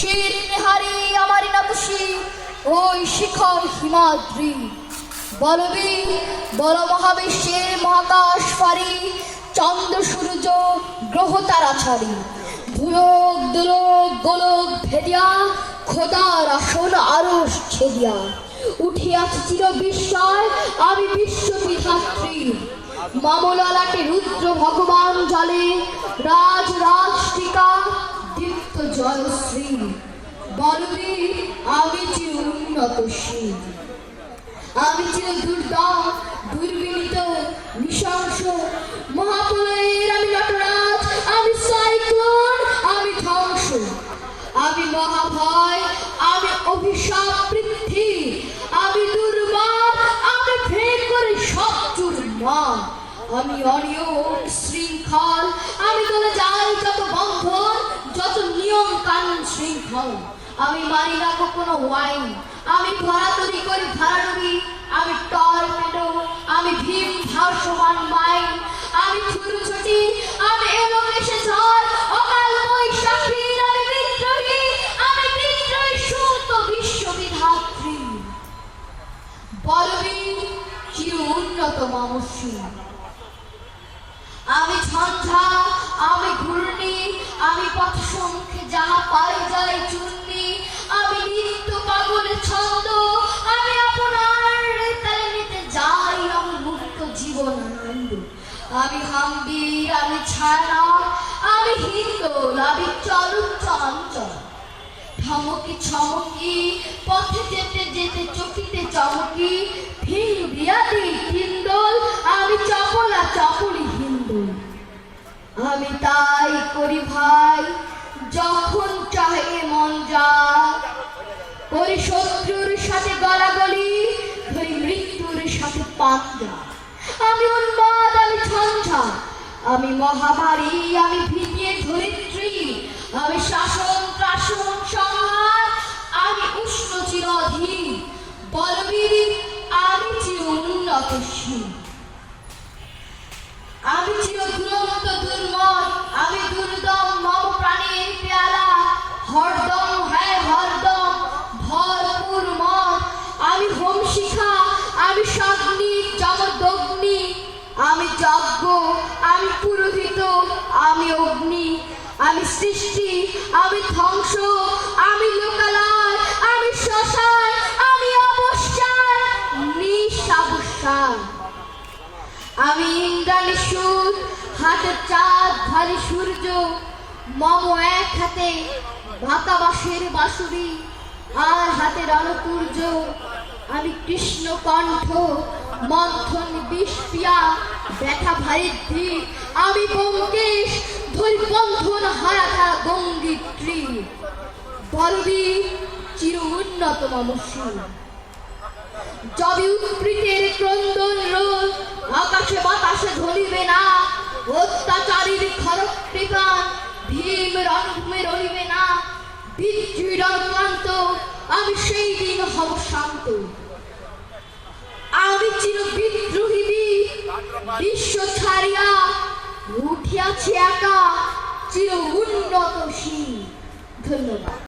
শির নিহারি আমারি নাকুশি ওই শিখর হিমাদ্রি বলবীর বল মহাবিশ্বের মহাকাশ পারি চন্দ্র সূর্য গ্রহ তারা ছাড়ি ভূলোক দুলোক গোলক ভেদিয়া খোদার আসন আরশ ছেদিয়া উঠিয়াছে চির বিস্ময় আমি বিশ্ববিধাত্রী মামলালাটে রুদ্র ভগবান জলে রাজ রাজটিকা দীপ্ত জয়শ্রী বলবীর আমি চির উন্নতশীল আমি চির দুর্দম দুর্বিনীত নৃশংস মহাপ্রলয়ের আমি নটরাজ আমি সাইক্লোন আমি ধ্বংস আমি মহাভয় আমি অভিশাপ পৃথ্বী আমি দুর্বার আমি ভেদ করে শত্রুর মান আমি অনিয়ম শৃঙ্খল আমি তোলে যাই যত বন্ধন যত নিয়ম কানুন শৃঙ্খল আমি মানি না কোনো ওয়াইন আমি ধরাতরি করি ধারাডুবি আমি টর্নেডো আমি ভীম ভাসমান মাইন আমি ছুটি আমি এলোকেশে ঝড় অকাল বৈশাখীর আমি বিদ্রোহী সুত বিশ্ববিধাত্রী বলবীর চির উন্নত মানসী আমি ঝঞ্ঝা আমি ঘূর্ণি আমি পথ সংখ্যে যাহা পাই যাই চূর্ণি আমি নিত্য পাগলে ছন্দ আমি আপনার তালে নিতে যাই আমি মুক্ত জীবন আনন্দ আমি হাম্বির আমি ছায়া আমি হিন্দোল আমি চরম চঞ্চল ধমকি ছমকি পথে যেতে যেতে চকিতে চমকি ভিন বিয়াদি হিন্দোল আমি চপলা চপলি হিন্দোল আমি তাই করি ভাই যখন চাহে মন যায় করি শত্রুর সাথে গলাগলি ধরি মৃত্যুর সাথে পাঞ্জা আমি উন্মাদ আমি ঝঞ্ঝা আমি মহামারী আমি ভিজিয়ে ধরিত্রী আমি শাসন ত্রাসন সংহার আমি উষ্ণ চিরধীর বলবীর আমি চির উন্নতশীল আমি চির দুরন্ত দুর্ময় আমি দুর্দম মম প্রাণীর পেয়ালা হরদম হ্যাঁ হরদম ভরপুর মদ আমি হোম শিখা আমি সাগ্নি জগদগ্নি আমি যজ্ঞ আমি পুরোহিত আমি অগ্নি আমি সৃষ্টি আমি ধ্বংস আমি লোকালয় আমি শ্মশান আমি অবসান নিঃসাবসান আমি ইন্দ্রাণী সুর হাতে চাঁদ ধারে সূর্য মম এক হাতে ভাতাবাসের বাঁশুরি আর হাতে রণকুর্য আমি কৃষ্ণ কণ্ঠ মন্থন বিষপিয়া ব্যথা ভারিদ্রি আমি ব্যোমকেশ ধরি বন্ধন হারাধা গঙ্গিত্রী বলবীর চির উন্নত মমশীল যবে উৎপীড়ের ক্রন্দন রোল আকাশে বাতাসে ধরিবে না অত্যাচারীর খড়গ কৃপান ভীম রণভূমে রহিবে না বিদ্রোহী রণক্লান্ত আমি সেই দিন হব শান্ত আমি চির বিদ্রোহী বিশ্ব ছাড়িয়া উঠিয়াছি একা চির উন্নতশীল ধন্যবাদ।